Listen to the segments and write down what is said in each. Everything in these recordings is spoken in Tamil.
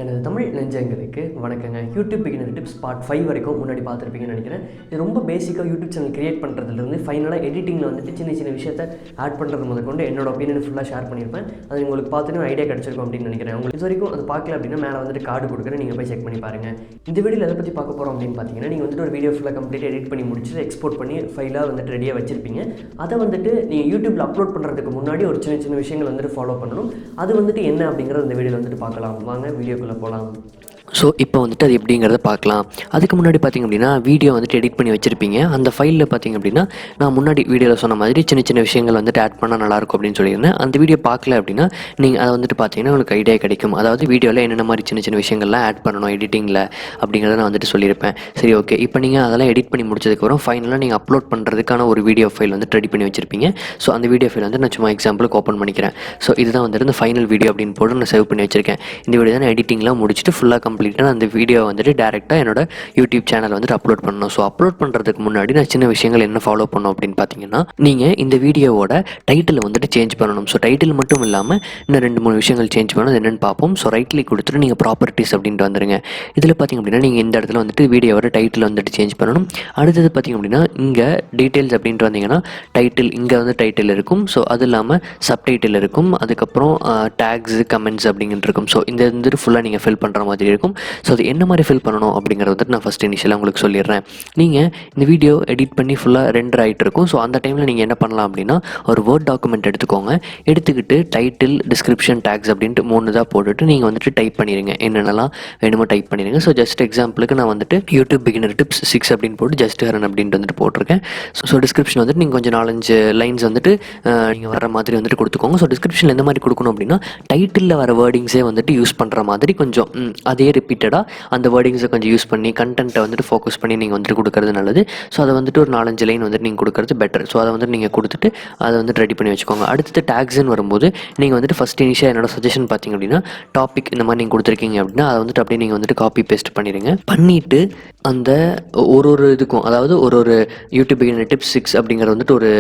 எனது தமிழ் நெஞ்சங்களுக்கு வணக்கங்க. யூடியூப் பிகினர் டிப்ஸ் பார்ட் 5 வரைக்கும் முன்னாடி பார்த்துருப்பீங்கன்னு நினைக்கிறேன். இது ரொம்ப பேசிக்காக யூடியூப் சேனல் கிரியேட் பண்ணுறதுலேருந்து ஃபைனலாக எடிட்டிங்கில் வந்துட்டு சின்ன சின்ன விஷயத்தை ஆட் பண்ணுறது முதற்கொண்டு என்னோட ஒப்பீனியன் ஃபுல்லாக ஷேர் பண்ணியிருப்பேன். அது உங்களுக்கு பார்த்துட்டு ஐடியா கிடச்சிருக்கும் அப்படின்னு நினைக்கிறேன். உங்களுக்கு இது வரைக்கும் அது பார்க்கல அப்படின்னா மேலே வந்துட்டு கார்டு கொடுக்குறேன், நீங்கள் போய் செக் பண்ணி பாருங்கள். இந்த வீடியோவில் எதை பற்றி பார்க்க போகிறோம் அப்படின்னு பார்த்தீங்கன்னா, நீங்கள் வந்துட்டு ஒரு வீடியோ ஃபுல்லாக கம்ப்ளீட் எடிட் பண்ணி முடிச்சுட்டு எக்ஸ்போர்ட் பண்ணி ஃபைலாக வந்துட்டு ரெடியாக வச்சிருப்பீங்க. அதை வந்துட்டு நீங்கள் யூடியூப்பில் அப்லோட் பண்ணுறதுக்கு முன்னாடி ஒரு சின்ன சின்ன விஷயங்கள் வந்துட்டு ஃபாலோ பண்ணணும். அது வந்துட்டு என்ன அப்படிங்கிறத இந்த வீடியோவில் வந்துட்டு பார்க்கலாம். வாங்க வீடியோக்குள்ளே போகலாம். ஸோ இப்போ வந்துட்டு அது எப்படிங்கிறத பார்க்கலாம். அதுக்கு முன்னாடி பார்த்திங்க அப்படின்னா வீடியோ வந்துட்டு எடிட் பண்ணி வச்சுருப்பீங்க. அந்த ஃபைலில் பார்த்திங்க அப்படின்னா நான் முன்னாடி வீடியோவில் சொன்ன மாதிரி சின்ன சின்ன விஷயங்கள் வந்துட்டு ஆட் பண்ணால் நல்லாயிருக்கும் அப்படின்னு சொல்லியிருந்தேன். அந்த வீடியோ பார்க்கல அப்படின்னா நீங்கள் அதை வந்துட்டு பார்த்தீங்கன்னா உங்களுக்கு ஐடியா கிடைக்கும். அதாவது வீடியோவில் என்னென்ன மாதிரி சின்ன சின்ன விஷயங்கள்லாம் ஆட் பண்ணணும் எடிட்டிங்கில் அப்படிங்கிறத நான் வந்துட்டு சொல்லியிருப்பேன். சரி, ஓகே. இப்போ நீங்கள் அதெல்லாம் எடிட் பண்ணி முடிச்சதுக்கப்புறம் ஃபைனலாக நீங்கள் அப்லோட் பண்ணுறதுக்கான ஒரு வீடியோ ஃபைல் வந்துட்டு ரெடி பண்ணி வச்சுருப்பீங்க. ஸோ அந்த வீடியோ ஃபைல் வந்து நான் சும்மா எக்ஸாம்பிளுக்கு ஓப்பன் பண்ணிக்கிறேன். ஸோ இதுதான் வந்துட்டு இந்த ஃபைனல் வீடியோ அப்படின்னு போட்டு நான் சேவ் பண்ணி வச்சுருக்கேன். இந்த வீடியோ தான் எடிட்டிங்லாம் முடிச்சுட்டு ஃபுல்லாக கம்ப்ளீட்டாக அந்த வீடியோ வந்துட்டு டேரெக்டாக என்னோட யூடியூப் சேனல் வந்துட்டு அப்லோட் பண்ணணும். ஸோ அப்லோட் பண்ணுறதுக்கு முன்னாடி நான் சின்ன விஷயங்கள் என்ன ஃபாலோ பண்ணணும் அப்படின்னு பார்த்தீங்கன்னா, நீங்கள் இந்த வீடியோவோட டைட்டில் வந்துட்டு சேஞ்ச் பண்ணணும். ஸோ டைட்டில் மட்டும் இல்லாமல் இன்னும் 2-3 விஷயங்கள் சேஞ்ச் பண்ணணும். என்னென்னு பார்ப்போம். ஸோ ரைட் கிளிக் கொடுத்துட்டு நீங்கள் ப்ராப்பர்ட்டிஸ் அப்படின்ட்டு வந்துருங்க. இதில் பார்த்திங்க அப்படின்னா நீங்கள் இந்த இடத்துல வந்துட்டு வீடியோவோட டைட்டில் வந்துட்டு சேஞ்ச் பண்ணணும். அடுத்தது பார்த்திங்க அப்படின்னா இங்கே டீட்டெயில்ஸ் அப்படின்ட்டு வந்தீங்கன்னா டைட்டில் இங்கே வந்து டைட்டில் இருக்கும். ஸோ அது இல்லாமல் சப்டைட்டில் இருக்கும். அதுக்கப்புறம் டேக்ஸ், கமெண்ட்ஸ் அப்படிங்கிட்டு இருக்கும். ஸோ இந்த வந்துட்டு ஃபுல்லாக நீங்கள் ஃபில் பண்ணுற மாதிரி இருக்கும். ஸோ அது என்ன மாதிரி ஃபில் பண்ணணும் அப்படிங்கிறத வந்துட்டு நான் ஃபஸ்ட் இனிஷியலாக உங்களுக்கு சொல்லிடுறேன். நீங்கள் இந்த வீடியோ எடிட் பண்ணி ஃபுல்லாக ரெண்டர் ஆகிட்டு இருக்கும். ஸோ அந்த டைமில் நீங்கள் என்ன பண்ணலாம் அப்படின்னா ஒரு வேர்ட் டாக்குமெண்ட் எடுத்துக்கோங்க. எடுத்துக்கிட்டு டைட்டில், டிஸ்கிரிப்ஷன், டேக்ஸ் அப்படின்ட்டு 3 தான் போட்டுட்டு நீங்கள் வந்துட்டு டைப் பண்ணிடுங்க. என்னென்னலாம் வேணுமோ டைப் பண்ணிடுங்க. ஸோ ஜஸ்ட் எக்ஸாம்பிளுக்கு நான் வந்துட்டு யூடியூப் பிகினர் டிப்ஸ் 6 அப்படின்னு போட்டு ஜஸ்ட் ஹரன் அப்படின்ட்டு வந்துட்டு போட்டிருக்கேன். ஸோ டிஸ்கிரிப்ஷன் வந்துட்டு நீங்கள் கொஞ்சம் 4-5 லைன்ஸ் வந்துட்டு நீங்கள் வர மாதிரி வந்துட்டு கொடுத்துக்கோங்க. ஸோ டிஸ்கிரிப்ஷனில் எந்த மாதிரி கொடுக்கணும் அப்படின்னா டைட்டிலில் வர வேர்டிங்ஸே வந்துட்டு யூஸ் பண்ணுற மாதிரி கொஞ்சம் அதே ரிப்பீட்டடாக அந்த வேர்டிங்ஸை கொஞ்சம் யூஸ் பண்ணி கண்டென்ட்டை வந்துட்டு ஃபோக்கஸ் பண்ணி நீங்கள் வந்துட்டு கொடுக்குறது நல்லது. ஸோ அதை வந்துட்டு ஒரு 4-5 லைன் வந்துட்டு நீங்கள் கொடுக்குறது பெட்டர். ஸோ அதை வந்துட்டு நீங்கள் கொடுத்துட்டு அதை வந்துட்டு ரெடி பண்ணி வச்சுக்கோங்க. அடுத்தது டேக்ஸ்ன்னு வரும்போது நீங்கள் வந்துட்டு ஃபஸ்ட் இனிஷியாக என்னோட சஜஷன் பார்த்தீங்க அப்படின்னா டாபிக் இந்த மாதிரி நீங்கள் கொடுத்துருக்கீங்க அப்படின்னா அதை வந்துட்டு அப்படியே நீங்கள் வந்துட்டு காப்பி பேஸ்ட் பண்ணிடுங்க. பண்ணிவிட்டு அந்த ஒரு இதுக்கும், அதாவது ஒரு யூடியூப் பிகினர் டிப்ஸ் 6 அப்படிங்கிறது வந்துட்டு ஒரு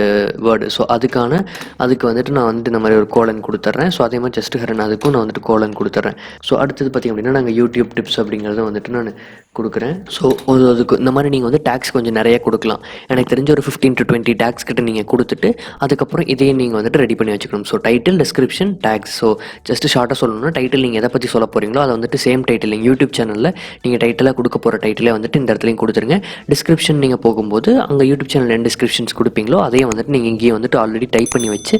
வேர்டு. ஸோ அதுக்கு வந்துட்டு நான் வந்துட்டு இந்த மாதிரி ஒரு கோலன் கொடுத்துட்றேன். ஸோ அதே மாதிரி ஜஸ்ட் ஹரன் அதுக்கும் நான் வந்துட்டு கோலன் கொடுத்துட்றேன். ஸோ அடுத்தது பார்த்திங்க அப்படின்னா நாங்கள் யூடியூப் டிப்ஸ் அப்படிங்கிறத வந்துட்டு நான் கொடுக்குறேன். ஸோ அதுக்கு இந்த மாதிரி நீங்கள் வந்து டேக்ஸ் கொஞ்சம் நிறைய கொடுக்கலாம். எனக்கு தெரிஞ்ச ஒரு 15 to 20 டேக்ஸ் கிட்ட நீங்கள் கொடுத்துட்டு அதுக்கப்புறம் இதையும் நீங்கள் வந்துட்டு ரெடி பண்ணி வச்சுக்கணும். So title, description, tags. So just ஷார்ட்டாக சொல்லணும்னா டைட்டில் நீங்கள் எதை பற்றி சொல்ல போகிறீங்களோ அதை வந்துட்டு சேம் டைட்டில் நீங்கள் யூடியூப் சேனலில் நீங்கள் டைட்டிலாக கொடுக்க போகிற டைட்டிலே வந்துட்டு இந்த இடத்துலையும் கொடுத்துருங்க. டிஸ்கிரிப்ஷன் நீங்கள் போகும்போது அங்கே யூடியூப் சேனல் என்ன டிஸ்கிரிப்ஷன்ஸ் கொடுப்பீங்களோ அதையும் வந்துட்டு நீங்கள் இங்கேயே வந்துட்டு ஆல்ரெடி டைப் பண்ணி வச்சு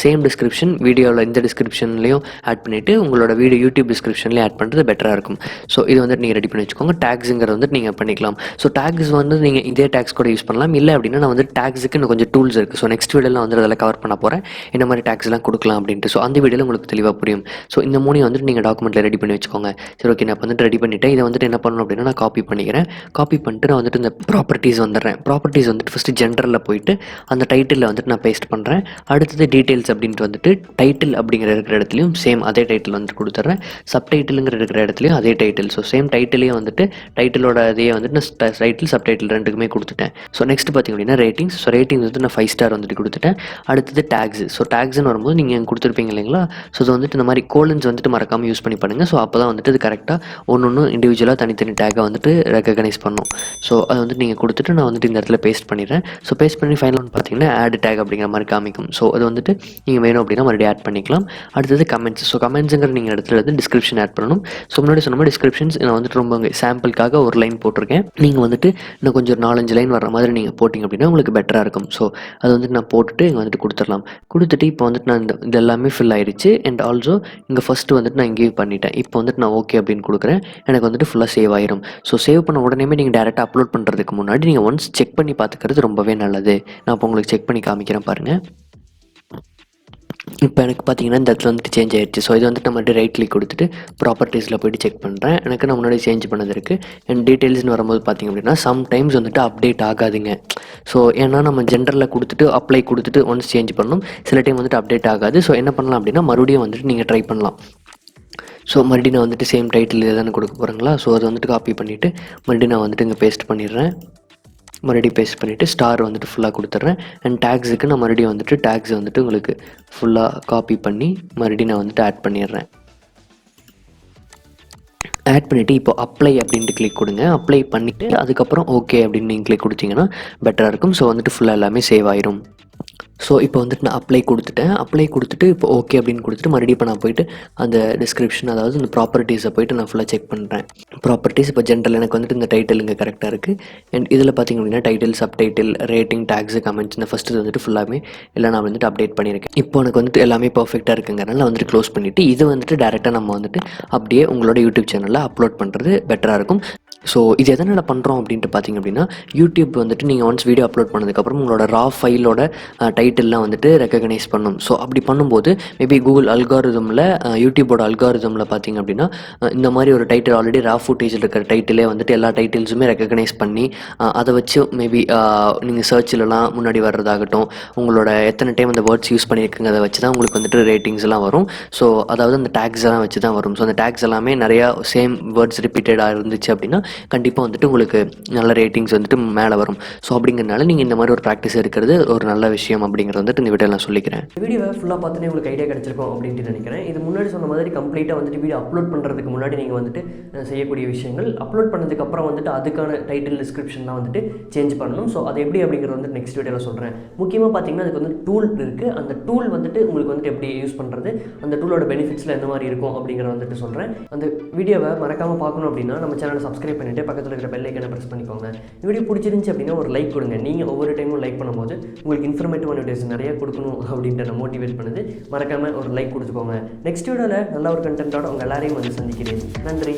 சேம் டிஸ்கிரிப்ஷன் வீடியோவில் இந்த டிஸ்கிரிப்ஷன்லையும் ஆட் பண்ணிவிட்டு உங்களோட வீடியோ யூடியூப் டிஸ்கிரிப்ஷன்லேயும் ஆட் பண்ணுறது பெட்டராக இருக்கும். ஸோ இது வந்துட்டு நீங்கள் ரெடி பண்ணி வச்சுக்கோங்க. டேக்ஸுங்கிறது வந்துட்டு நீங்கள் பண்ணிக்கலாம். ஸோ டேக்ஸ் வந்து நீங்கள் இதே டேக்ஸ் கூட யூஸ் பண்ணலாம். இல்லை அப்படின்னா நான் வந்து டேக்ஸுக்கு இன்னும் கொஞ்சம் டூல்ஸ் இருக்குது. ஸோ நெக்ஸ்ட் வீடியோவில் வந்து அதெல்லாம் கவர் பண்ண போகிறேன், என்ன மாதிரி டேக்ஸ்லாம் கொடுக்கலாம் அப்படின்ட்டு. ஸோ அந்த வீடியோவில் உங்களுக்கு தெளிவாக புரியும். ஸோ இந்த 3 வந்துட்டு நீங்கள் டாக்குமெண்ட்டில் ரெடி பண்ணி வச்சுக்கோங்க. சரி, ஓகே. நான் வந்துட்டு ரெடி பண்ணிவிட்டேன். இதை வந்துட்டு என்ன பண்ணணும் அப்படின்னா நான் காப்பி பண்ணிக்கிறேன். காப்பி பண்ணிட்டு நான் வந்துட்டு இந்த ப்ராப்பர்ட்டிஸ் வந்துடுறேன். ப்ராப்பர்ட்டிஸ் வந்துட்டு ஃபஸ்ட்டு ஜென்ரலில் போயிட்டு அந்த டைட்டிலில் வந்துட்டு நான் பேஸ்ட் பண்ணுறேன். அடுத்தது டீட்டெயில்ஸ் அப்படின்ட்டு வந்துட்டு டைட்டில் அப்படிங்கிற இருக்கிற இடத்துலையும் சேம் அதே டைட்டில் வந்துட்டு கொடுத்துட்றேன். சப்டைட்டிலுங்கிற இருக்கிற இடத்துலையும் அதே டைட்டில். ஸோ சேம் டைட்டிலையும் வந்துட்டு டைட்டிலோட இதையே வந்துட்டு நான் டைட்டில், சப்டைட்டில் ரெண்டுக்குமே கொடுத்துட்டேன். ஸோ நெக்ஸ்ட் பார்த்திங்க அப்படின்னா ரேட்டிங்ஸ். ஸோ ரேட்டிங்ஸ் வந்து நான் 5 ஸ்டார் வந்துட்டு கொடுத்துட்டேன். அடுத்தது டேக்ஸ். ஸோ டேக்ஸ்ன்னு வரும்போது நீங்கள் கொடுத்துருப்பீங்க இல்லைங்களா. ஸோ அது வந்துட்டு இந்த மாதிரி கோலன்ஸ் வந்துட்டு மறக்காமல் யூஸ் பண்ணி பண்ணுங்கள். ஸோ அப்போ தான் வந்துட்டு அது கரெக்டாக ஒன்று இண்டிவிஜுவலாக தனித்தனி டேக்கை வந்துட்டு ரெக்கக்னைஸ் பண்ணும். ஸோ அதை வந்துட்டு நீங்கள் கொடுத்துட்டு நான் வந்துட்டு இந்த இடத்துல பேஸ்ட் பண்ணிடுறேன். ஸோ பேஸ்ட் பண்ணி ஃபைனல் வந்து பார்த்தீங்கன்னா ஆட் டேக் அப்படிங்கிற மாதிரி காமிக்கும். ஸோ அது வந்துட்டு நீங்கள் வேணும் அப்படின்னா மறுபடியும் ஆட் பண்ணிக்கலாம். அடுத்தது கமெண்ட்ஸ். ஸோ கமெண்ட்ஸுங்கிற நீங்கள் இடத்துல வந்து டிஸ்கிரிப்ஷன் ஆட் பண்ணணும். ஸோ முன்னாடி சொன்ன மாதிரி டிஸ்கிரிப்ஷன்ஸ் நான் வந்துட்டு ரொம்ப சாம்பிளுக்காக ஒரு லைன் போட்டிருக்கேன். நீங்கள் வந்துட்டு இன்னும் கொஞ்சம் 4-5 லைன் வர மாதிரி நீங்கள் போட்டிங்க அப்படின்னா உங்களுக்கு பெட்டராக இருக்கும். ஸோ அது வந்துட்டு நான் போட்டுட்டு இங்கே வந்துட்டு கொடுத்துடலாம். கொடுத்துட்டு இப்போ வந்துட்டு நான் இது எல்லாமே ஃபில் ஆயிடுச்சு. அண்ட் ஆல்சோ இங்கே ஃபஸ்ட்டு வந்துட்டு நான் இங்கேயும் பண்ணிட்டேன். இப்போ வந்துட்டு நான் ஓகே அப்படின்னு கொடுக்குறேன். எனக்கு வந்துட்டு ஃபுல்லாக சேவ் ஆயிரும். ஸோ சேவ் பண்ண உடனே நீங்கள் டேரெக்டாக அப்லோட் பண்ணுறதுக்கு முன்னாடி நீங்கள் ஒன்ஸ் செக் பண்ணி பார்த்துக்கிறது ரொம்பவே நல்லது. நான் இப்போ உங்களுக்கு செக் பண்ணி காமிக்கிறேன் பாருங்கள். இப்போ எனக்கு பார்த்தீங்கன்னா இந்த இடத்துல வந்துட்டு சேஞ்ச் ஆயிடுச்சு. ஸோ இது வந்துட்டு நம்ம ரைட் கிளிக் கொடுத்துட்டு ப்ராப்பர்ட்டிஸில் போய்ட்டு செக் பண்ணுறேன். எனக்கு நான் முன்னாடி சேஞ்ச் பண்ணது இருக்குது. அண்ட் டீட்டெயில்ஸ்னு வரும்போது பார்த்திங்க அப்படின்னா சம்டைம்ஸ் வந்துட்டு அப்டேட் ஆகாதுங்க. ஸோ ஏன்னா நம்ம ஜென்ரலில் கொடுத்துட்டு அப்ளை கொடுத்துட்டு ஒன்ஸ் சேஞ்ச் பண்ணணும். சில டைம் வந்துட்டு அப்டேட் ஆகாது. ஸோ என்ன பண்ணலாம் அப்படின்னா மறுபடியும் வந்துட்டு நீங்கள் ட்ரை பண்ணலாம். ஸோ மறுபடியும் நான் வந்துட்டு சேம் டைட்டில் இதை தானே கொடுக்க போகிறேங்களா. ஸோ அதை வந்துட்டு காப்பி பண்ணிவிட்டு மறுபடியும் நான் வந்துட்டு இங்கே பேஸ்ட் பண்ணிடுறேன். மறுபடியும் பேஸ்ட் பண்ணிவிட்டு ஸ்டார் வந்துட்டு ஃபுல்லாக கொடுத்துட்றேன். அண்ட் டேக்ஸுக்கு நான் மறுபடியும் வந்துட்டு டேக்ஸ் வந்துட்டு உங்களுக்கு ஃபுல்லாக காப்பி பண்ணி மறுபடியும் நான் வந்துட்டு ஆட் பண்ணிடுறேன். ஆட் பண்ணிவிட்டு இப்போ அப்ளை அப்படின்ட்டு கிளிக் கொடுங்க. அப்ளை பண்ணிவிட்டு அதுக்கப்புறம் ஓகே அப்படின்னு நீங்கள் கிளிக் கொடுத்தீங்கன்னா பெட்டராக இருக்கும். ஸோ வந்துட்டு ஃபுல்லாக எல்லாமே சேவ் ஆயிரும். ஸோ இப்போ வந்துட்டு நான் அப்ளை கொடுத்துட்டேன். அப்ளை கொடுத்துட்டு இப்போ ஓகே அப்படின்னு கொடுத்துட்டு மறுபடியும் இப்போ நான் போயிட்டு அந்த டிஸ்கிரிப்ஷன், அதாவது இந்த ப்ராப்பர்ட்டிஸை போயிட்டு நான் ஃபுல்லாக செக் பண்ணுறேன். ப்ராப்பர்ட்டிஸ் இப்போ ஜென்ரல் எனக்கு வந்துட்டு இந்த டைட்டில் இங்கே கரெக்டாக இருக்குது. அண்ட் இதில் பார்த்திங்க அப்படின்னா title, subtitle, rating, tax, comments, இந்த ஃபஸ்ட்டு வந்துட்டு ஃபுல்லாமே எல்லாம் நான் வந்துட்டு அப்டேட் பண்ணியிருக்கேன். இப்போ எனக்கு வந்துட்டு எல்லாமே பர்ஃபெக்டாக இருக்குங்கிறனால வந்துட்டு க்ளோஸ் பண்ணிவிட்டு இது வந்துட்டு டேரெக்டாக நம்ம வந்துட்டு அப்படியே உங்களோட யூடியூப் சேனலில் அப்லோட் பண்ணுறது பெட்டராக இருக்கும். ஸோ இது எதனால் பண்ணுறோம் அப்படின்ட்டு பார்த்திங்க அப்படின்னா, யூடியூப் வந்துட்டு நீங்கள் ஒன்ஸ் வீடியோ அப்லோட் பண்ணதுக்கப்புறம் உங்களோட ரா ஃபைலோட டைட்டில்லாம் வந்துட்டு ரெக்கக்னைஸ் பண்ணும். ஸோ அப்படி பண்ணும்போது மேபி கூகுள் அல்காரிதமில், யூடியூபோட அல்காரிதமில் பார்த்திங்க அப்படின்னா இந்த மாதிரி ஒரு டைட்டில் ஆல்ரெடி ரா ஃபுட்டேஜில் இருக்கிற டைட்டிலே வந்துட்டு எல்லா டைட்டில்ஸுமே ரெக்கக்னைஸ் பண்ணி அதை வச்சு மேபி நீங்கள் சர்ச்சிலலாம் முன்னாடி வர்றதாகட்டும், உங்களோட எத்தனை டைம் அந்த வேர்ட்ஸ் யூஸ் பண்ணியிருக்குங்க அதை வச்சு தான் உங்களுக்கு வந்துட்டு ரேட்டிங்ஸ் எல்லாம் வரும். ஸோ அதாவது அந்த டேக்ஸ் எல்லாம் வச்சு தான் வரும். ஸோ அந்த டேக்ஸ் எல்லாமே நிறையா சேம் வேர்ட்ஸ் ரிப்பீட்டடாக இருந்துச்சு அப்படின்னா கண்டிப்பாக வந்துட்டு உங்களுக்கு நல்ல ரேட்டிங்ஸ் வந்துட்டு மேலே வரும். ஸோ அப்படிங்கிறனால நீங்கள் இந்த மாதிரி ஒரு ப்ராக்டிஸ் இருக்கிறது ஒரு நல்ல விஷயம் அப்படிங்கிறது வந்துட்டு இந்த வீடியோ நான் சொல்லிக்கிறேன். வீடியோவை ஃபுல்லாக பார்த்துனே உங்களுக்கு ஐடியா கிடச்சிருக்கும் அப்படின்ட்டு நினைக்கிறேன். இது முன்னாடி சொன்ன மாதிரி கம்ப்ளீட்டாக வந்துட்டு வீடியோ அப்லோட் பண்ணுறதுக்கு முன்னாடி நீங்கள் வந்துட்டு செய்யக்கூடிய விஷயங்கள், அப்லோட் பண்ணதுக்கப்புறம் வந்துட்டு அதுக்கான டைட்டில், டிஸ்கிரிப்ஷன்லாம் வந்துட்டு சேஞ்ச் பண்ணணும். ஸோ அது எப்படி அப்படிங்கிறது வந்து நெக்ஸ்ட் வீடியோவில் சொல்கிறேன். முக்கியமாக பார்த்தீங்கன்னா அதுக்கு வந்து டூல் இருக்குது. அந்த டூல் வந்துட்டு உங்களுக்கு வந்துட்டு எப்படி யூஸ் பண்ணுறது, அந்த டூலோட பெனிஃபிட்ஸில் எந்த மாதிரி இருக்கும் அப்படிங்கிறத வந்துட்டு சொல்கிறேன். அந்த வீடியோவை மறக்காமல் பார்க்கணும் அப்படின்னா நம்ம சேனலை சப்ஸ்கிரைப் பண்ணிவிட்டு பக்கத்தில் இருக்கிற பெல் ஐக்கனை ப்ரெஸ் பண்ணிக்கோங்க. வீடியோ பிடிச்சிருந்துச்சு அப்படின்னா ஒரு லைக் கொடுங்க. நீங்கள் ஒவ்வொரு டைமும் லைக் பண்ணும்போது உங்களுக்கு இன்ஃபர்மேட்டிவான வீடியோஸ் நிறைய கொடுக்கணும் அப்படின்ட்டு மோட்டிவேட் பண்ணுது. மறக்காமல் ஒரு லைக் கொடுத்துக்கோங்க. நெக்ஸ்ட் வீடியோவில் நல்ல ஒரு கண்டென்ட்டோட உங்கள் எல்லாரையும் வந்து சந்திக்கிறேன். நன்றி.